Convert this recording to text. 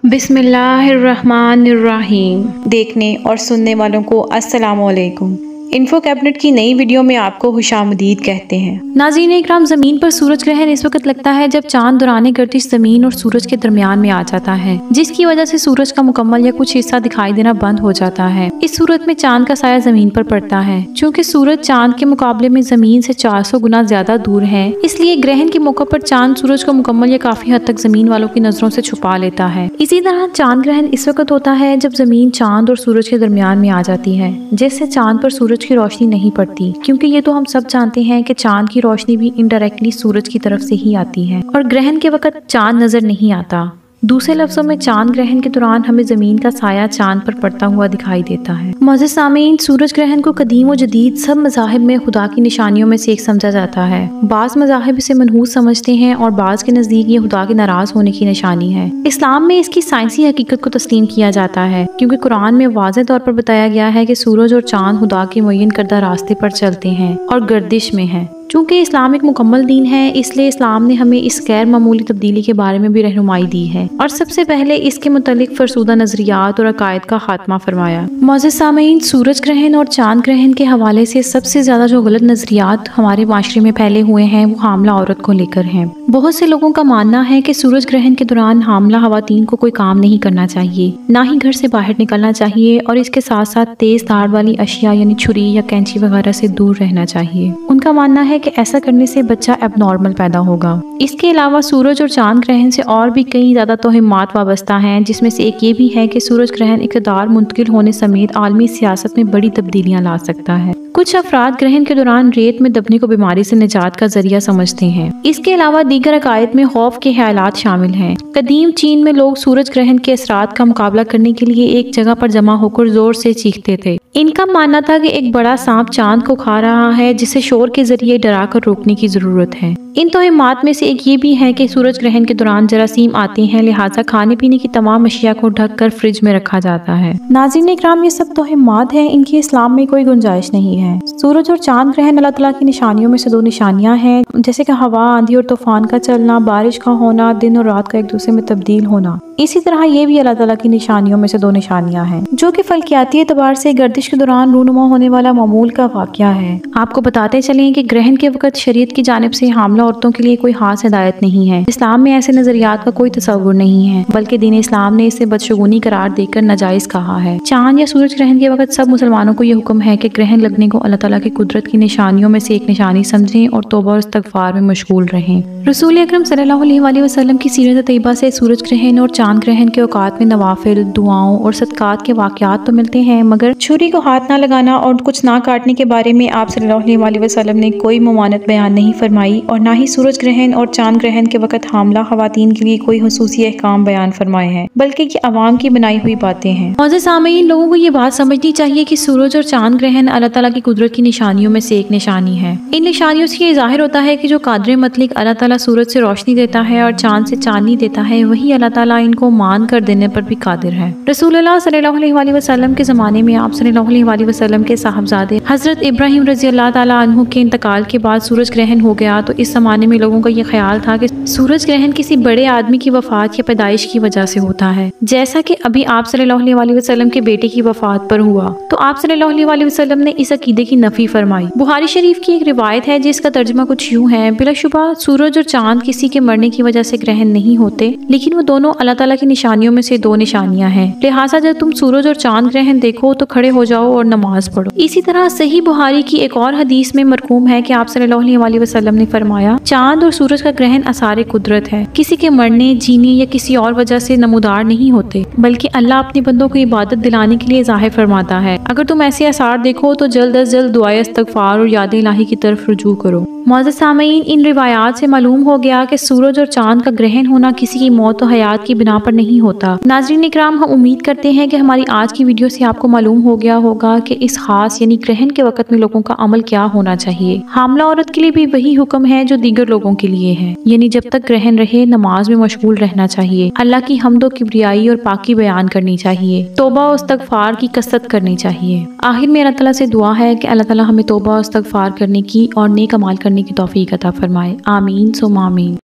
बिस्मिल्लाहिर्रहमानिर्रहीम। देखने और सुनने वालों को अस्सलामुअलैकुम। इन्फो कैबिनेट की नई वीडियो में आपको खुशामदीद कहते हैं। नाज़रीन इकराम, जमीन पर सूरज ग्रहण इस वक्त लगता है जब चांद दौराने गर्दिश जमीन और सूरज के दरमियान में आ जाता है, जिसकी वजह से सूरज का मुकम्मल या कुछ हिस्सा दिखाई देना बंद हो जाता है। इस सूरत में चांद का साया जमीन पर पड़ता है। चूँकि सूरज चांद के मुकाबले में जमीन से 400 गुना ज्यादा दूर है, इसलिए ग्रहण के मौके पर चांद सूरज को मुकम्मल या काफी हद तक जमीन वालों की नजरों से छुपा लेता है। इसी तरह चांद ग्रहण इस वक्त होता है जब जमीन चांद और सूरज के दरमियान में आ जाती है, जिससे चांद पर सूरज की रोशनी नहीं पड़ती, क्योंकि ये तो हम सब जानते हैं कि चांद की रोशनी भी इनडायरेक्टली सूरज की तरफ से ही आती है और ग्रहण के वक्त चांद नजर नहीं आता। दूसरे लफ्जों में चांद ग्रहण के दौरान हमें जमीन का साया चांद पर पड़ता हुआ दिखाई देता है। मोअज़्ज़िज़ सामीन, सूरज ग्रहण को कदीम व जदीद सब मज़ाहिब में खुदा की निशानियों में से एक समझा जाता है। बाज़ मज़ाहिब इसे मनहूस समझते हैं और बाज़ के नज़दीक ये खुदा के नाराज होने की निशानी है। इस्लाम में इसकी साइंसी हकीकत को तस्लीम किया जाता है, क्योंकि कुरान में वाज़ेह तौर पर बताया गया है कि सूरज और चांद खुदा के मुअय्यन करदा रास्ते पर चलते हैं और गर्दिश में हैं। चूँकि इस्लाम एक मुकम्मल दीन है, इसलिए इस्लाम ने हमें इस गैर मामूली तब्दीली के बारे में भी रहनुमाई दी है और सबसे पहले इसके मुतालिक फरसूदा नजरियात और अकायद का खात्मा फरमाया। मोअज़्ज़िज़ सामीन, सूरज ग्रहण और चांद ग्रहण के हवाले से सबसे ज्यादा जो गलत नजरियात हमारे माशरे में फैले हुए हैं वो हामला औरत को लेकर हैं। बहुत से लोगों का मानना है कि सूरज ग्रहण के दौरान हामला खवातीन को कोई काम नहीं करना चाहिए, ना ही घर से बाहर निकलना चाहिए और इसके साथ साथ तेज धार वाली अशिया यानी छुरी या कैंची वगैरह से दूर रहना चाहिए। उनका मानना है कि ऐसा करने से बच्चा एबनॉर्मल पैदा होगा। इसके अलावा सूरज और चांद ग्रहण से और भी कई ज्यादा तोहिमात वाबस्ता हैं, जिसमें से एक ये भी है कि सूरज ग्रहण इक़्तिदार मुंतकिल होने समेत आलमी सियासत में बड़ी तब्दीलियां ला सकता है। कुछ अफराद ग्रहण के दौरान रेत में दबने को बीमारी से निजात का जरिया समझते हैं। इसके अलावा दीगर अकायद में खौफ के ख्यालात शामिल हैं। कदीम चीन में लोग सूरज ग्रहण के असरात का मुकाबला करने के लिए एक जगह पर जमा होकर जोर से चीखते थे। इनका मानना था कि एक बड़ा सांप चांद को खा रहा है, जिसे शोर के जरिए डरा कर रोकने की जरूरत है। इन तोहिमात में से एक ये भी है कि सूरज ग्रहण के दौरान जरासीम आते हैं, लिहाजा खाने पीने की तमाम अशिया को ढक कर फ्रिज में रखा जाता है। नाज़रीन इकराम, ये सब तोहिमात हैं, इनकी इस्लाम में कोई गुंजाइश नहीं है। सूरज और चांद ग्रहण अल्लाह ताला की निशानियों में से दो निशानियां हैं, जैसे कि हवा, आंधी और तूफान का चलना, बारिश का होना, दिन और रात का एक दूसरे में तब्दील होना। इसी तरह ये भी अल्लाह ताला की निशानियों में से दो निशानियां हैं, जो कि फल्कियाती एतबार से गर्दिश के दौरान रूनुमा होने वाला मामूल का वाकया है। आपको बताते चलें कि ग्रहण के वक्त शरीयत की जानिब से हामला औरतों के लिए कोई खास हिदायत नहीं है। इस्लाम में ऐसे नजरियात का कोई तस्वुर नहीं है, बल्कि दीन इस्लाम ने इसे बदशगुनी करार देकर नाजायज कहा है। चांद या सूरज ग्रहण के वक्त सब मुसलमानों को यह हुक्म है कि ग्रहण लगने को अल्लाह ताला की कुदरत की निशानियों में से एक निशानी समझें और तौबा और इस्तगफार में मशगूल रहें। रसूल अकरम सल्लल्लाहु अलैहि वसल्लम की सीरत तैयबा से सूरज ग्रहण और चांद ग्रहण के औकात में नवाफिल, दुआओं और सदकात के वाकयात तो मिलते हैं, मगर छुरी को हाथ ना लगाना और कुछ ना काटने के बारे में आप सल्लल्लाहु अलैहि वसल्लम ने कोई ममानत बयान नहीं फरमाई और ना ही सूरज ग्रहण और चांद ग्रहण के वक्त हामला खवातीन के लिए कोई हुसूसी अहकाम बयान फरमाए हैं, बल्कि ये अवाम की बनाई हुई बातें हैं। मोअज़्ज़िज़ सामीन, लोगों को ये बात समझनी चाहिए कि सूरज और चांद ग्रहण अल्लाह ताला की कुदरत की निशानियों में से एक निशानी है। इन निशानियों से ये जाहिर होता है कि जो कादिर मतलिक अल्लाह ताला सूरज से रोशनी देता है और चांद से चांदनी देता है, वही अल्लाह ताला इनको मान कर देने पर भी कादिर है। रसूलुल्लाह सल्लल्लाहु अलैहि वसल्लम के ज़माने में आप सल्लल्लाहु अलैहि वसल्लम के साहबजादे हज़रत इब्राहिम रज़ी अल्लाह ताला अन्हु के इंतकाल के बाद सूरज ग्रहण हो गया, तो इस ज़माने में लोगों का ये ख्याल था कि सूरज ग्रहण किसी बड़े आदमी की वफात या पैदाइश की वजह से होता है, जैसा कि अभी आप सल्लल्लाहु अलैहि वसल्लम के बेटे की वफात पर हुआ। तो आप सल्लल्लाहु अलैहि वसल्लम ने इस अकीदे की नफी फरमाई। बुखारी शरीफ की एक रिवायत है जिसका तर्जुमा कुछ यूं है, बिलाशुबा सूरज और चांद किसी के मरने की वजह से ग्रहण नहीं होते, लेकिन वो दोनों अल्लाह ताला की निशानियों में से दो निशानियां हैं। लिहाजा जब तुम सूरज और चांद ग्रहण देखो तो खड़े हो जाओ और नमाज पढ़ो। इसी तरह सही बुखारी की एक और हदीस में मरकूम है कि आप सल्लल्लाहु अलैहि वसल्लम ने फरमाया, चांद और सूरज का ग्रहण आसारे कुदरत है, किसी के मरने, जीने या किसी और वजह से नमूदार नहीं होते, बल्कि अल्लाह अपने बंदों को इबादत दिलाने के लिए ज़ाहिर फरमाता है। अगर तुम ऐसे आसार देखो तो जल्द अज जल्द दुआए इस्तगफार और याद इलाही की तरफ रुजू करो। मोअज़्ज़िज़ सामीन, इन रिवायात से मालूम हो गया कि सूरज और चांद का ग्रहण होना किसी की मौत और हयात की बिना पर नहीं होता। नाज़रीन इकराम, हम उम्मीद करते हैं कि हमारी आज की वीडियो से आपको मालूम हो गया होगा कि इस खास यानी ग्रहण के वक्त में लोगों का अमल क्या होना चाहिए। हामला औरत के लिए भी वही हुक्म है जो दीगर लोगों के लिए है, यानी जब तक ग्रहण रहे नमाज में मशगूल रहना चाहिए, अल्लाह की हम्द व किब्रियाई और पाकी बयान करनी चाहिए, तौबा और इस्तगफार की कसरत करनी चाहिए। आखिर में अल्लाह ताला से दुआ है कि अल्लाह ताला हमें तौबा और इस्तगफार करने की और नेक अमाल करने की तौफीक अता फरमाए। आमीन सुम्मा आमीन।